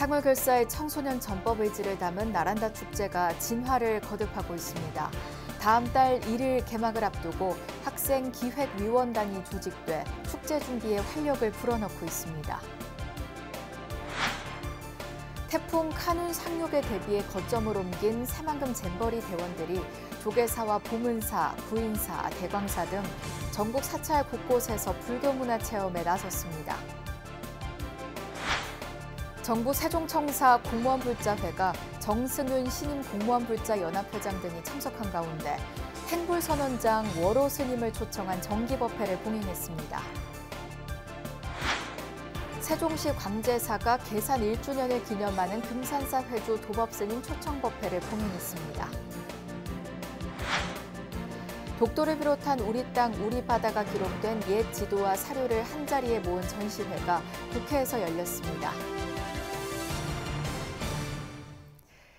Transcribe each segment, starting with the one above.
상월결사의 청소년 전법 의지를 담은 나란다 축제가 진화를 거듭하고 있습니다. 다음 달 1일 개막을 앞두고 학생기획위원단이 조직돼 축제 준비에 활력을 불어넣고 있습니다. 태풍 카눈 상륙에 대비해 거점을 옮긴 새만금 잼버리 대원들이 조계사와 봉은사, 구인사, 대광사 등 전국 사찰 곳곳에서 불교문화 체험에 나섰습니다. 정부 세종청사 공무원불자회가 정승윤 신임 공무원불자연합회장 등이 참석한 가운데 행불선원장 월호 스님을 초청한 정기법회를 봉행했습니다. 세종시 광제사가 개산 1주년을 기념하는 금산사 회주 도법스님 초청법회를 봉행했습니다. 독도를 비롯한 우리 땅, 우리 바다가 기록된 옛 지도와 사료를 한자리에 모은 전시회가 국회에서 열렸습니다.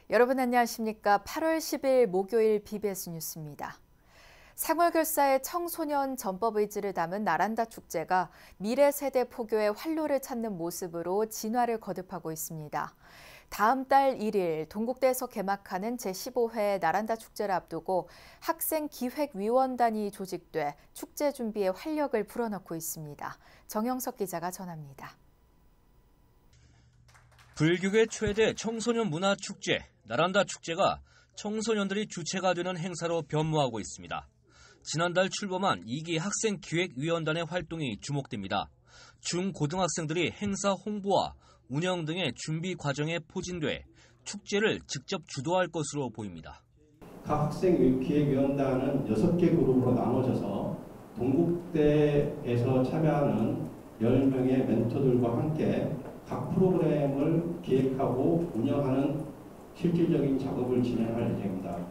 여러분 안녕하십니까? 8월 10일 목요일 BBS 뉴스입니다. 상월결사의 청소년 전법 의지를 담은 나란다 축제가 미래 세대 포교의 활로를 찾는 모습으로 진화를 거듭하고 있습니다. 다음 달 1일 동국대에서 개막하는 제15회 나란다 축제를 앞두고 학생기획위원단이 조직돼 축제 준비에 활력을 불어넣고 있습니다. 정영석 기자가 전합니다. 불교계 최대 청소년 문화 축제 나란다 축제가 청소년들이 주체가 되는 행사로 변모하고 있습니다. 지난달 출범한 2기 학생기획위원단의 활동이 주목됩니다. 중고등학생들이 행사 홍보와 운영 등의 준비 과정에 포진돼 축제를 직접 주도할 것으로 보입니다. 각 학생기획위원단은 6개 그룹으로 나눠져서 동국대에서 참여하는 10명의 멘토들과 함께 각 프로그램을 기획하고 운영하는 실질적인 작업을 진행할 예정입니다.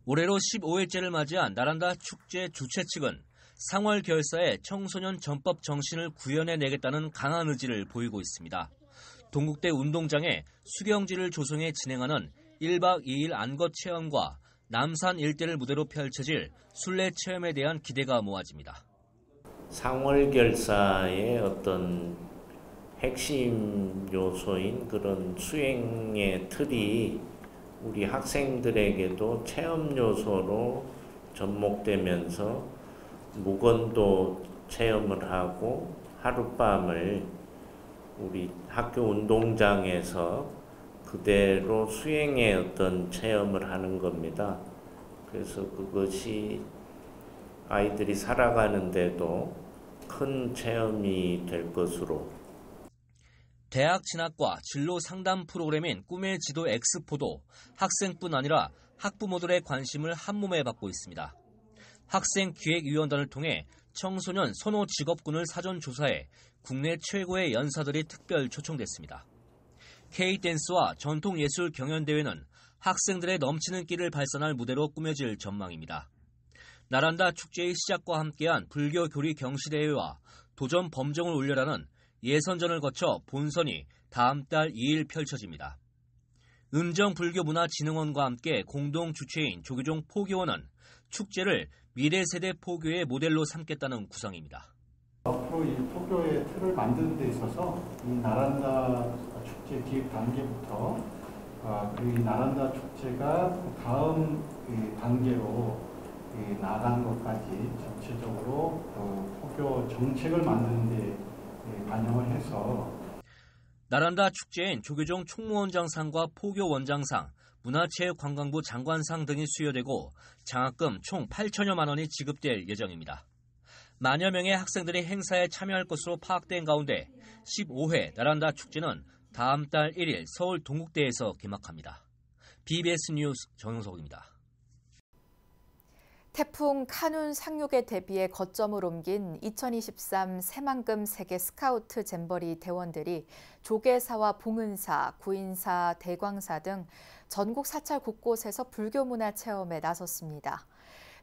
올해로 15회째를 맞이한 나란다 축제 주최 측은 상월결사의 청소년 전법 정신을 구현해내겠다는 강한 의지를 보이고 있습니다. 동국대 운동장에 수경지를 조성해 진행하는 1박 2일 안것 체험과 남산 일대를 무대로 펼쳐질 순례 체험에 대한 기대가 모아집니다. 상월결사의 어떤 핵심 요소인 그런 수행의 틀이 우리 학생들에게도 체험 요소로 접목되면서 무건도 체험을 하고 하룻밤을 우리 학교 운동장에서 그대로 수행의 어떤 체험을 하는 겁니다. 그래서 그것이 아이들이 살아가는데도 큰 체험이 될 것으로. 대학 진학과 진로 상담 프로그램인 꿈의 지도 엑스포도 학생뿐 아니라 학부모들의 관심을 한몸에 받고 있습니다. 학생기획위원단을 통해 청소년 선호 직업군을 사전 조사해 국내 최고의 연사들이 특별 초청됐습니다. K댄스와 전통예술 경연대회는 학생들의 넘치는 끼를 발산할 무대로 꾸며질 전망입니다. 나란다 축제의 시작과 함께한 불교 교리 경시대회와 도전 범정을 울려라는 예선전을 거쳐 본선이 다음 달 2일 펼쳐집니다. 음정불교문화진흥원과 함께 공동 주최인 조계종 포교원은 축제를 미래세대 포교의 모델로 삼겠다는 구상입니다. 앞으로 이 포교의 틀을 만드는 데 있어서 이 나란다 축제 기획 단계부터 그리고 이 나란다 축제가 다음 단계로 나간 것까지 전체적으로 포교 정책을 만드는 데 반영을 해서 나란다 축제엔 조계종 총무원장상과 포교원장상, 문화체육관광부 장관상 등이 수여되고 장학금 총 8천여만 원이 지급될 예정입니다. 만여 명의 학생들이 행사에 참여할 것으로 파악된 가운데 15회 나란다 축제는 다음 달 1일 서울 동국대에서 개막합니다. BBS 뉴스 정영석입니다. 태풍 카눈 상륙에 대비해 거점을 옮긴 2023 새만금 세계 스카우트 잼버리 대원들이 조계사와 봉은사, 구인사, 대광사 등 전국 사찰 곳곳에서 불교문화 체험에 나섰습니다.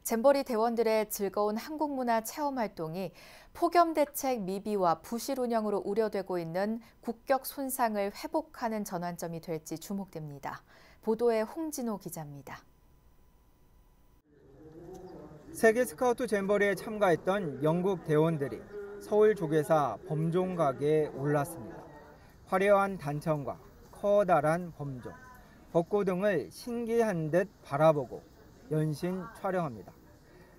잼버리 대원들의 즐거운 한국문화 체험 활동이 폭염대책 미비와 부실 운영으로 우려되고 있는 국격 손상을 회복하는 전환점이 될지 주목됩니다. 보도에 홍진호 기자입니다. 세계 스카우트 잼버리에 참가했던 영국 대원들이 서울 조계사 범종각에 올랐습니다. 화려한 단청과 커다란 범종, 벚꽃 등을 신기한 듯 바라보고 연신 촬영합니다.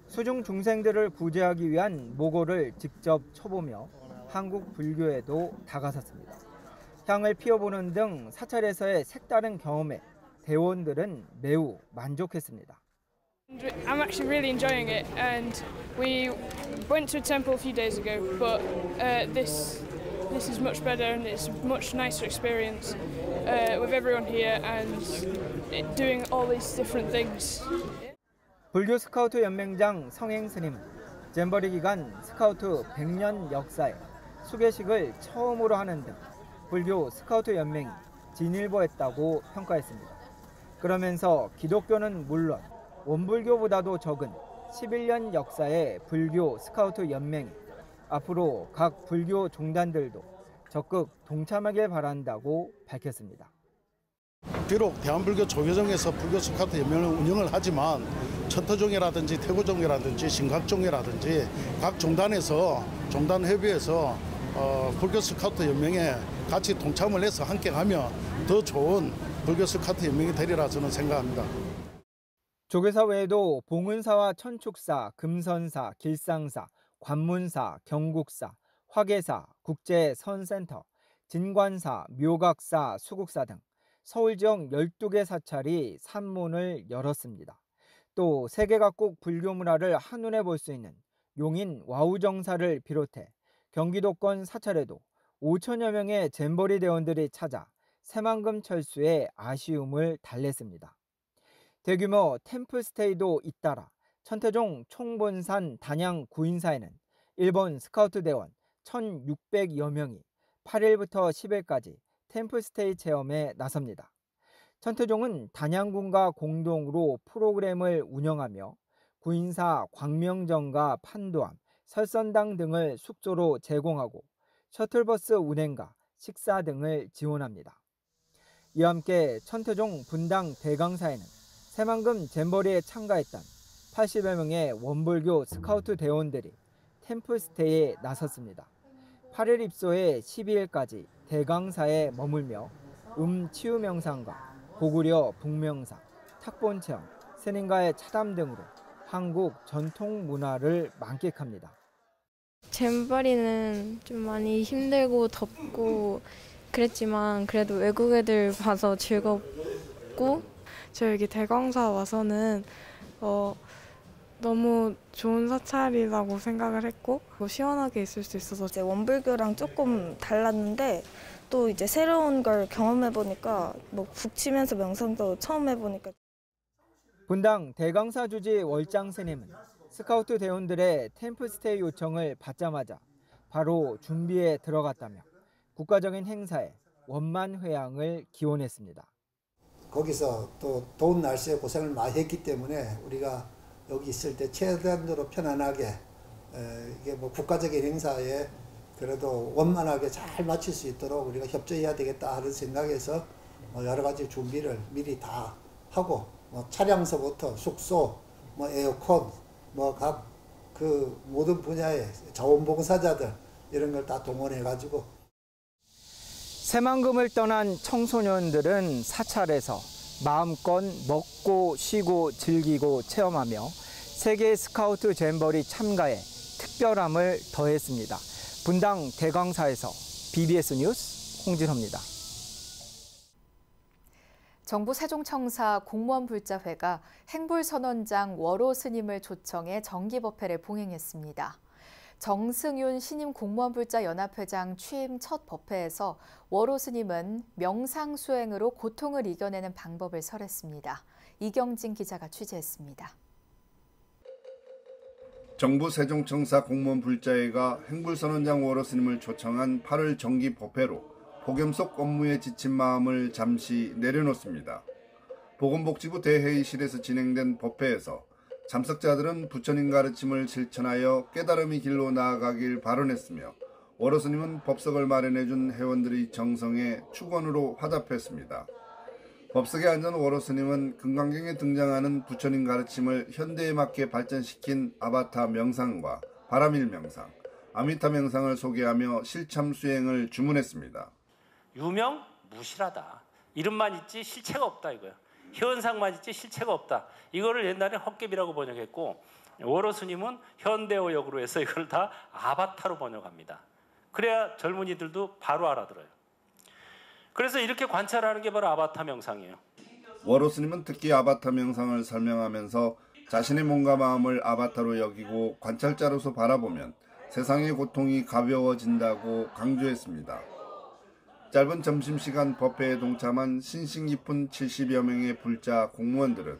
수중 중생들을 구제하기 위한 모고를 직접 쳐보며 한국 불교에도 다가섰습니다. 향을 피워보는 등 사찰에서의 색다른 경험에 대원들은 매우 만족했습니다. I'm actually really enjoying it, and we went to a temple a few days ago, but this is much better and it's a much nicer experience with everyone here and doing all these different things. 불교 스카우트 연맹장 성행 스님은 잼버리 기간 스카우트 100년 역사에 수계식을 처음으로 하는 등 불교 스카우트 연맹이 진일보했다고 평가했습니다. 그러면서 기독교는 물론 원불교보다도 적은 11년 역사의 불교 스카우트 연맹이 앞으로 각 불교 종단들도 적극 동참하길 바란다고 밝혔습니다. 비록 대한불교 조계종에서 불교 스카우트 연맹을 운영을 하지만 천터종이라든지 태고종이라든지 신각종이라든지 각 종단에서 종단협의회에서 불교 스카우트 연맹에 같이 동참을 해서 함께 가면 더 좋은 불교 스카우트 연맹이 되리라 저는 생각합니다. 조계사 외에도 봉은사와 천축사, 금선사, 길상사, 관문사, 경국사, 화계사, 국제선센터, 진관사, 묘각사, 수국사 등 서울 지역 12개 사찰이 산문을 열었습니다. 또 세계 각국 불교 문화를 한눈에 볼 수 있는 용인 와우정사를 비롯해 경기도권 사찰에도 5천여 명의 잼버리 대원들이 찾아 새만금 철수의 아쉬움을 달랬습니다. 대규모 템플스테이도 잇따라 천태종 총본산 단양 구인사에는 일본 스카우트 대원 1,600여 명이 8일부터 10일까지 템플스테이 체험에 나섭니다. 천태종은 단양군과 공동으로 프로그램을 운영하며 구인사 광명정과 판도암, 설선당 등을 숙소로 제공하고 셔틀버스 운행과 식사 등을 지원합니다. 이와 함께 천태종 분당 대강사에는 새만금 잼버리에 참가했던 80여 명의 원불교 스카우트 대원들이 템플스테이에 나섰습니다. 8일 입소에 12일까지 대강사에 머물며 치유 명상과 고구려 북명상, 탁본 체험, 스님과의 차담 등으로 한국 전통 문화를 만끽합니다. 잼버리는 좀 많이 힘들고 덥고 그랬지만 그래도 외국 애들 봐서 즐겁고 저 여기 대강사 와서는 너무 좋은 사찰이라고 생각을 했고 시원하게 있을 수 있어서 이제 원불교랑 조금 달랐는데 또 이제 새로운 걸 경험해 보니까 뭐 북치면서 명상도 처음 해보니까. 분당 대강사 주지 월장 스님은 스카우트 대원들의 템플스테이 요청을 받자마자 바로 준비에 들어갔다며 국가적인 행사에 원만회양을 기원했습니다. 거기서 또 더운 날씨에 고생을 많이 했기 때문에 우리가 여기 있을 때 최대한으로 편안하게 이게 뭐 국가적인 행사에 그래도 원만하게 잘 마칠 수 있도록 우리가 협조해야 되겠다 하는 생각에서 여러 가지 준비를 미리 다 하고 차량서부터 숙소, 에어컨, 각 그 모든 분야의 자원봉사자들 이런 걸 다 동원해가지고. 새만금을 떠난 청소년들은 사찰에서 마음껏 먹고 쉬고 즐기고 체험하며 세계 스카우트 잼버리 참가에 특별함을 더했습니다. 분당 대강사에서 BBS 뉴스 홍진호입니다. 정부 세종청사 공무원불자회가 행불선원장 월호 스님을 초청해 정기법회를 봉행했습니다. 정승윤 신임 공무원불자연합회장 취임 첫 법회에서 월호 스님은 명상 수행으로 고통을 이겨내는 방법을 설했습니다. 이경진 기자가 취재했습니다. 정부 세종청사 공무원불자회가 행불선원장 월호 스님을 초청한 8월 정기법회로 복염 속 업무에 지친 마음을 잠시 내려놓습니다. 보건복지부 대회의실에서 진행된 법회에서 참석자들은 부처님 가르침을 실천하여 깨달음의 길로 나아가길 발언했으며 월호 스님은 법석을 마련해준 회원들의 정성에 축원으로 화답했습니다. 법석에 앉은 월호 스님은 금강경에 등장하는 부처님 가르침을 현대에 맞게 발전시킨 아바타 명상과 바라밀 명상, 아미타 명상을 소개하며 실참 수행을 주문했습니다. 유명무실하다. 이름만 있지 실체가 없다 이거예요. 현상만 있지 실체가 없다. 이거를 옛날에 헛개비라고 번역했고 워로 스님은 현대어역으로 해서 이걸 다 아바타로 번역합니다. 그래야 젊은이들도 바로 알아들어요. 그래서 이렇게 관찰하는 게 바로 아바타 명상이에요. 워로 스님은 특히 아바타 명상을 설명하면서 자신의 몸과 마음을 아바타로 여기고 관찰자로서 바라보면 세상의 고통이 가벼워진다고 강조했습니다. 짧은 점심시간 법회에 동참한 신신 깊은 70여 명의 불자 공무원들은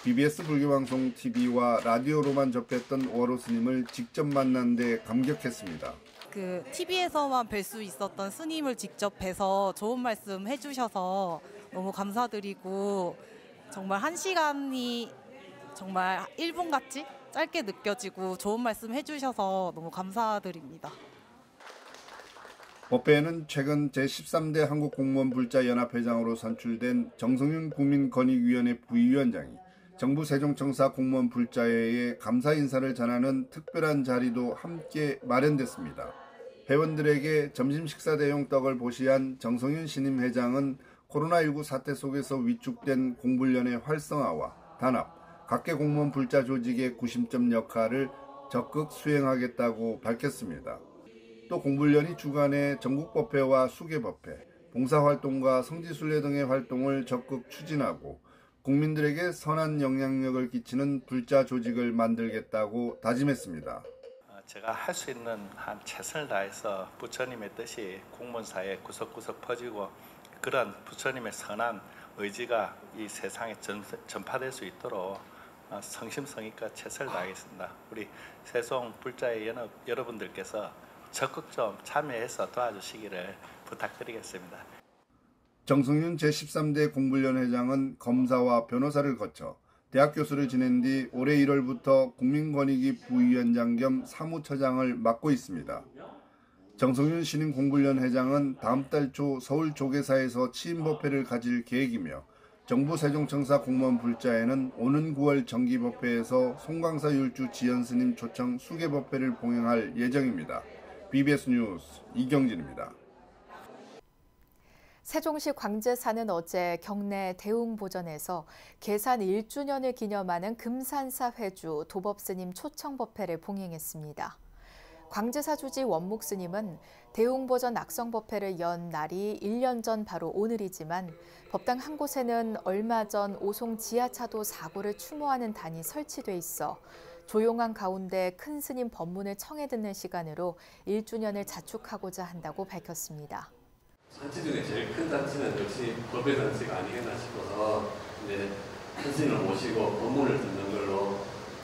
BBS 불교방송 TV와 라디오로만 접했던 워로 스님을 직접 만난 데 감격했습니다. TV에서만 뵐 수 있었던 스님을 직접 뵈서 좋은 말씀 해주셔서 너무 감사드리고 정말 1시간이 정말 1분 같이 짧게 느껴지고 좋은 말씀 해주셔서 너무 감사드립니다. 법회에는 최근 제13대 한국공무원불자연합회장으로 선출된 정성윤 국민권익위원회 부위원장이 정부 세종청사 공무원불자회에 감사 인사를 전하는 특별한 자리도 함께 마련됐습니다. 회원들에게 점심 식사 대용 떡을 보시한 정성윤 신임 회장은 코로나19 사태 속에서 위축된 공불련의 활성화와 단합, 각계 공무원 불자 조직의 구심점 역할을 적극 수행하겠다고 밝혔습니다. 또 공불련이 주관해 전국법회와 수계법회, 봉사활동과 성지순례 등의 활동을 적극 추진하고 국민들에게 선한 영향력을 끼치는 불자 조직을 만들겠다고 다짐했습니다. 제가 할 수 있는 한 최선을 다해서 부처님의 뜻이 공무원사에 구석구석 퍼지고 그런 부처님의 선한 의지가 이 세상에 전파될 수 있도록 성심성의껏 최선을 다하겠습니다. 우리 세종 불자의 여러분들께서 적극 좀 참여해서 도와주시기를 부탁드리겠습니다. 정성윤 제13대 공불련 회장은 검사와 변호사를 거쳐 대학 교수를 지낸 뒤 올해 1월부터 국민권익위 부위원장 겸 사무처장을 맡고 있습니다. 정성윤 신임 공불련 회장은 다음 달 초 서울 조계사에서 취임법회를 가질 계획이며 정부 세종청사 공무원 불자회는 오는 9월 정기법회에서 송광사 율주 지연스님 초청 수계법회를 봉행할 예정입니다. BBS 뉴스 이경진입니다. 세종시 광제사는 어제 경내 대웅보전에서 계산 1주년을 기념하는 금산사 회주 도법스님 초청법회를 봉행했습니다. 광제사 주지 원목스님은 대웅보전 낙성법회를 연 날이 1년 전 바로 오늘이지만 법당 한 곳에는 얼마 전 오송 지하차도 사고를 추모하는 단이 설치돼 있어 조용한 가운데 큰 스님 법문을 청해 듣는 시간으로 1주년을 자축하고자 한다고 밝혔습니다. 잔치 중에 제일 큰 잔치는 역시 법회 잔치가 아니겠나 싶어서 이제 큰 스님을 모시고 법문을 듣는 걸로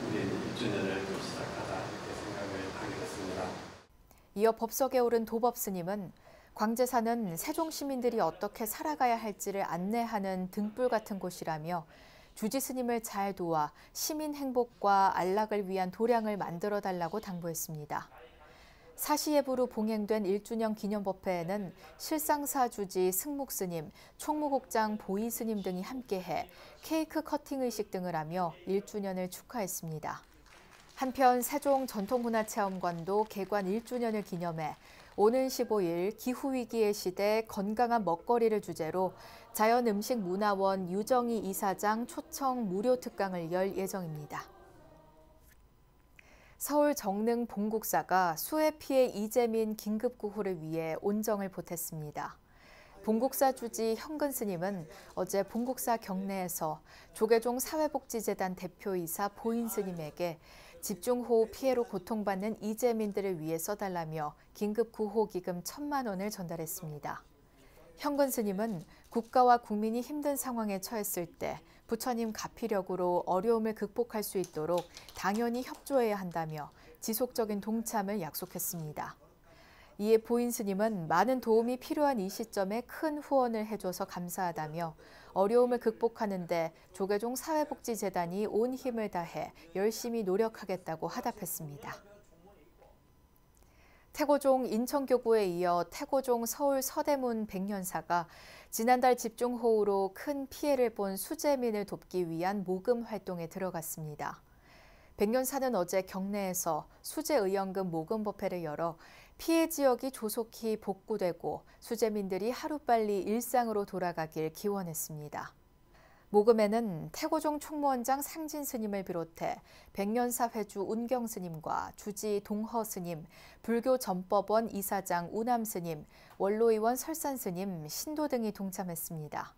우리 1주년을 좀 시작하자 이렇게 생각을 하게 됐습니다. 이어 법석에 오른 도법스님은 광제사는 세종 시민들이 어떻게 살아가야 할지를 안내하는 등불 같은 곳이라며 주지 스님을 잘 도와 시민 행복과 안락을 위한 도량을 만들어달라고 당부했습니다. 사시예부로 봉행된 1주년 기념법회에는 실상사 주지 승묵스님, 총무국장 보이스님 등이 함께해 케이크 커팅 의식 등을 하며 1주년을 축하했습니다. 한편 세종 전통문화체험관도 개관 1주년을 기념해 오는 15일 기후위기의 시대 건강한 먹거리를 주제로 자연음식문화원 유정희 이사장 초청 무료 특강을 열 예정입니다. 서울 정릉 봉국사가 수해 피해 이재민 긴급구호를 위해 온정을 보탰습니다. 봉국사 주지 현근 스님은 어제 봉국사 경내에서 조계종 사회복지재단 대표이사 보인 스님에게 집중호우 피해로 고통받는 이재민들을 위해 써달라며 긴급구호기금 1,000만 원을 전달했습니다. 현근 스님은 국가와 국민이 힘든 상황에 처했을 때 부처님 가피력으로 어려움을 극복할 수 있도록 당연히 협조해야 한다며 지속적인 동참을 약속했습니다. 이에 보인 스님은 많은 도움이 필요한 이 시점에 큰 후원을 해줘서 감사하다며 어려움을 극복하는 데 조계종 사회복지재단이 온 힘을 다해 열심히 노력하겠다고 화답했습니다. 태고종 인천교구에 이어 태고종 서울 서대문 백년사가 지난달 집중호우로 큰 피해를 본 수재민을 돕기 위한 모금 활동에 들어갔습니다. 백년사는 어제 경내에서 수재의연금 모금 법회를 열어 피해 지역이 조속히 복구되고 수재민들이 하루빨리 일상으로 돌아가길 기원했습니다. 모금에는 태고종 총무원장 상진 스님을 비롯해 백년사 회주 운경 스님과 주지 동허 스님, 불교 전법원 이사장 우남 스님, 원로의원 설산 스님, 신도 등이 동참했습니다.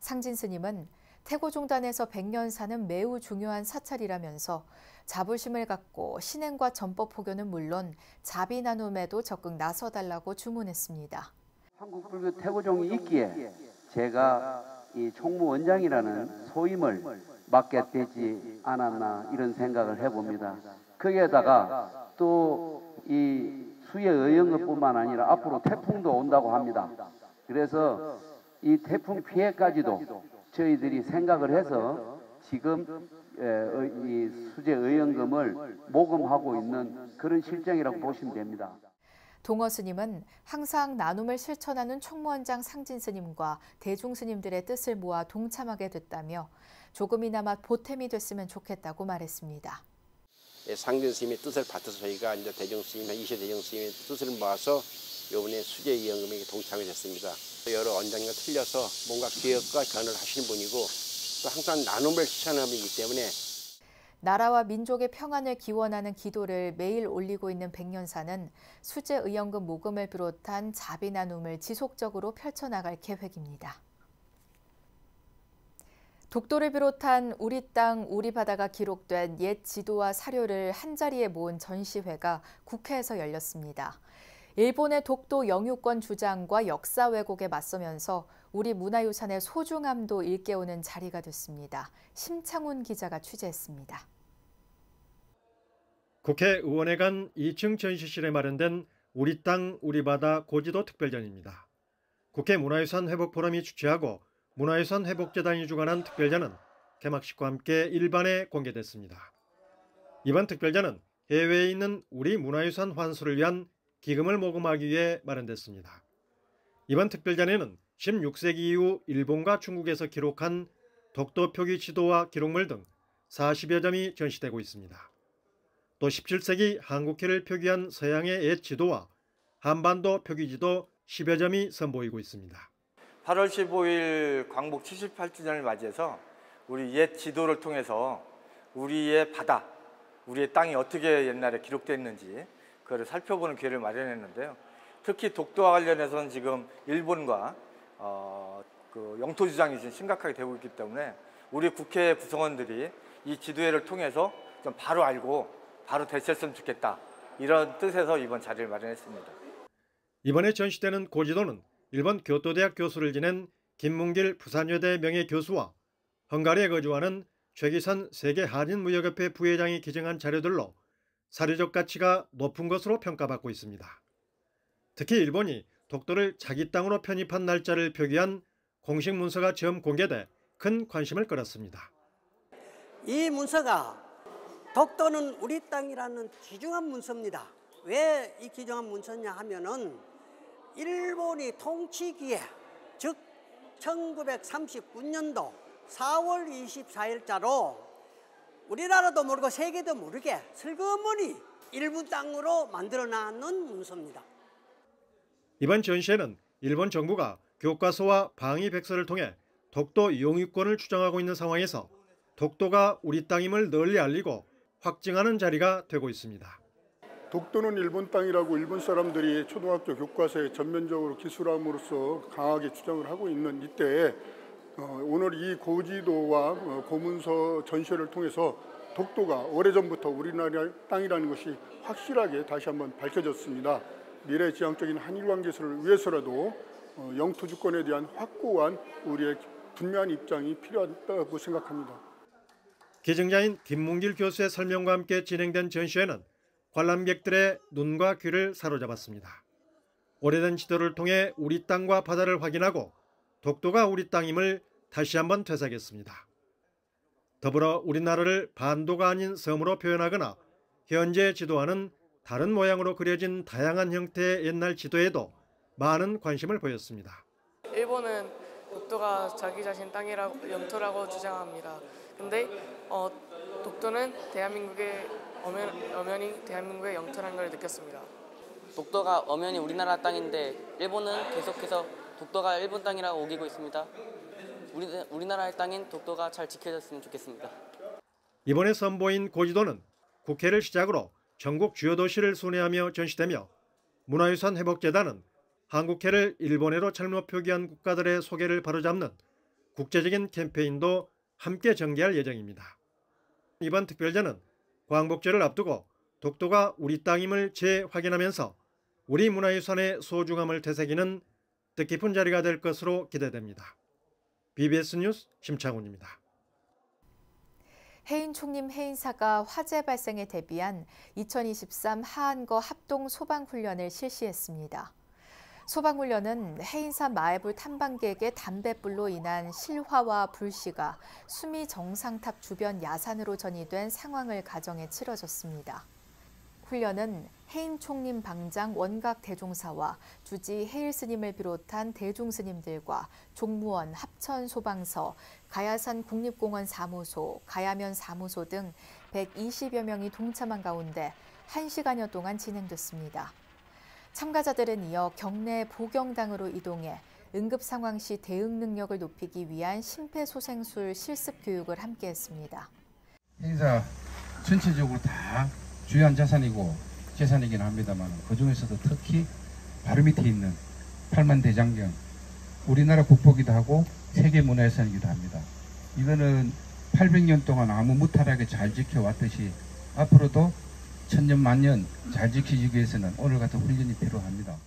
상진 스님은 태고종단에서 백년사는 매우 중요한 사찰이라면서 자부심을 갖고 신행과 전법 포교는 물론 자비 나눔에도 적극 나서달라고 주문했습니다. 한국불교 태고종이 있기에 제가 이 총무원장이라는 소임을 맡게 되지 않았나 이런 생각을 해봅니다. 거기에다가 또 이 수해 의연급뿐만 아니라 앞으로 태풍도 온다고 합니다. 그래서 이 태풍 피해까지도 저희들이 생각을 해서 지금 이 수재 의연금을 모금하고 있는 그런 실정이라고 보시면 됩니다. 동허 스님은 항상 나눔을 실천하는 총무원장 상진 스님과 대중 스님들의 뜻을 모아 동참하게 됐다며 조금이나마 보탬이 됐으면 좋겠다고 말했습니다. 상진 스님의 뜻을 받아서 저희가 이제 대중 스님, 이세 대중 스님의 뜻을 모아서 이번에 수재 의연금에 동참이 됐습니다. 여러 원장과 틀려서 뭔가 기획과 견을 하시는 분이고 또 항상 나눔을 실천하는 분이기 때문에 나라와 민족의 평안을 기원하는 기도를 매일 올리고 있는 백년사는 수재 의연금 모금을 비롯한 자비 나눔을 지속적으로 펼쳐나갈 계획입니다. 독도를 비롯한 우리 땅, 우리 바다가 기록된 옛 지도와 사료를 한자리에 모은 전시회가 국회에서 열렸습니다. 일본의 독도 영유권 주장과 역사 왜곡에 맞서면서 우리 문화유산의 소중함도 일깨우는 자리가 됐습니다. 심창훈 기자가 취재했습니다. 국회의원회관 2층 전시실에 마련된 우리 땅, 우리 바다 고지도 특별전입니다. 국회 문화유산 회복포럼이 주최하고 문화유산 회복재단이 주관한 특별전은 개막식과 함께 일반에 공개됐습니다. 이번 특별전은 해외에 있는 우리 문화유산 환수를 위한 기금을 모금하기 위해 마련됐습니다. 이번 특별전에는 16세기 이후 일본과 중국에서 기록한 독도 표기 지도와 기록물 등 40여 점이 전시되고 있습니다. 또 17세기 한국해를 표기한 서양의 옛 지도와 한반도 표기지도 10여 점이 선보이고 있습니다. 8월 15일 광복 78주년을 맞이해서 우리 옛 지도를 통해서 우리의 바다, 우리의 땅이 어떻게 옛날에 기록됐는지 그걸 살펴보는 기회를 마련했는데요. 특히 독도와 관련해서는 지금 일본과 그 영토 주장이 지금 심각하게 되고 있기 때문에 우리 국회 구성원들이 이 지도회를 통해서 좀 바로 알고 바로 대처했으면 좋겠다. 이런 뜻에서 이번 자리를 마련했습니다. 이번에 전시되는 고지도는 일본 교토대학 교수를 지낸 김문길 부산여대 명예교수와 헝가리에 거주하는 최기선 세계 한인무역협회 부회장이 기증한 자료들로 사료적 가치가 높은 것으로 평가받고 있습니다. 특히 일본이 독도를 자기 땅으로 편입한 날짜를 표기한 공식 문서가 처음 공개돼 큰 관심을 끌었습니다. 이 문서가 독도는 우리 땅이라는 귀중한 문서입니다. 왜 이 귀중한 문서냐 하면은 일본이 통치기에 즉 1939년도 4월 24일자로 우리나라도 모르고 세계도 모르게 슬그머니 일본 땅으로 만들어놨는 문서입니다. 이번 전시회는 일본 정부가 교과서와 방위백서를 통해 독도 영유권을 주장하고 있는 상황에서 독도가 우리 땅임을 널리 알리고 확증하는 자리가 되고 있습니다. 독도는 일본 땅이라고 일본 사람들이 초등학교 교과서에 전면적으로 기술함으로써 강하게 주장을 하고 있는 이때에 오늘 이 고지도와 고문서 전시회를 통해서 독도가 오래전부터 우리나라 땅이라는 것이 확실하게 다시 한번 밝혀졌습니다. 미래지향적인 한일 관계를 위해서라도 영토 주권에 대한 확고한 우리의 분명한 입장이 필요하다고 생각합니다. 기증자인 김문길 교수의 설명과 함께 진행된 전시회는 관람객들의 눈과 귀를 사로잡았습니다. 오래된 지도를 통해 우리 땅과 바다를 확인하고 독도가 우리 땅임을 다시 한번 되새겼습니다. 더불어 우리나라를 반도가 아닌 섬으로 표현하거나 현재 지도와는 다른 모양으로 그려진 다양한 형태의 옛날 지도에도 많은 관심을 보였습니다. 일본은 독도가 자기 자신 땅이라고 영토라고 주장합니다. 근데 독도는 대한민국의 엄연히 대한민국의 영토라는 걸 느꼈습니다. 독도가 엄연히 우리나라 땅인데 일본은 계속해서 독도가 일본 땅이라고 우기고 있습니다. 우리나라의 땅인 독도가 잘 지켜졌으면 좋겠습니다. 이번에 선보인 고지도는 국회를 시작으로 전국 주요 도시를 순회하며 전시되며 문화유산 회복재단은 한국해를 일본어로 잘못 표기한 국가들의 소개를 바로잡는 국제적인 캠페인도 함께 전개할 예정입니다. 이번 특별전은 광복절을 앞두고 독도가 우리 땅임을 재확인하면서 우리 문화유산의 소중함을 되새기는 뜻깊은 자리가 될 것으로 기대됩니다. BBS 뉴스 심창훈입니다. 해인 총림 해인사가 화재 발생에 대비한 2023 하안거 합동 소방훈련을 실시했습니다. 소방훈련은 해인사 마애불 탐방객의 담뱃불로 인한 실화와 불씨가 수미 정상탑 주변 야산으로 전이된 상황을 가정해 치러졌습니다. 훈련은 해인 총림 방장 원각 대종사와 주지 해일 스님을 비롯한 대중 스님들과 종무원, 합천 소방서, 가야산 국립공원 사무소, 가야면 사무소 등 120여 명이 동참한 가운데 1시간여 동안 진행됐습니다. 참가자들은 이어 경내 보경당으로 이동해 응급 상황 시 대응 능력을 높이기 위한 심폐소생술 실습 교육을 함께했습니다. 행사 전체적으로 다 주요한 자산이고 재산이긴 합니다만 그중에서도 특히 바로 밑에 있는 8만 대장경, 우리나라 국보기도 하고 세계문화유산이기도 합니다. 이거는 800년 동안 아무 무탈하게 잘 지켜왔듯이 앞으로도 천년 만년 잘 지키기 위해서는 오늘 같은 훈련이 필요합니다.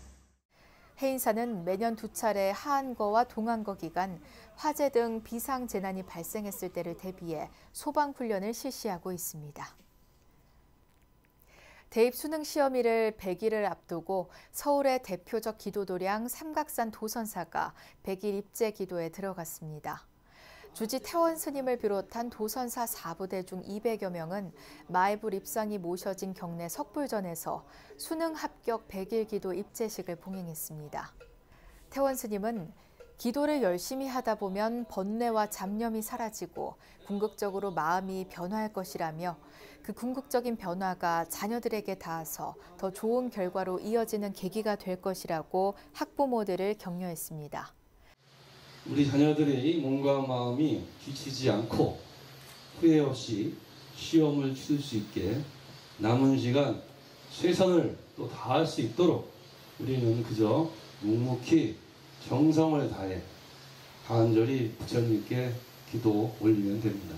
해인사는 매년 2차례 하안거와 동안거 기간 화재 등 비상재난이 발생했을 때를 대비해 소방훈련을 실시하고 있습니다. 대입 수능 시험일을 100일을 앞두고 서울의 대표적 기도도량 삼각산 도선사가 100일 입제 기도에 들어갔습니다. 주지 태원 스님을 비롯한 도선사 4부대 중 200여 명은 마애불 입상이 모셔진 경내 석불전에서 수능 합격 100일 기도 입제식을 봉행했습니다. 태원 스님은 기도를 열심히 하다 보면 번뇌와 잡념이 사라지고 궁극적으로 마음이 변화할 것이라며 그 궁극적인 변화가 자녀들에게 닿아서 더 좋은 결과로 이어지는 계기가 될 것이라고 학부모들을 격려했습니다. 우리 자녀들의 몸과 마음이 지치지 않고 후회 없이 시험을 치를 수 있게 남은 시간 최선을 또 다할 수 있도록 우리는 그저 묵묵히 정성을 다해 간절히 부처님께 기도 올리면 됩니다.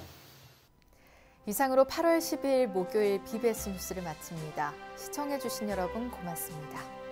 이상으로 8월 10일 목요일 BBS 뉴스를 마칩니다. 시청해주신 여러분 고맙습니다.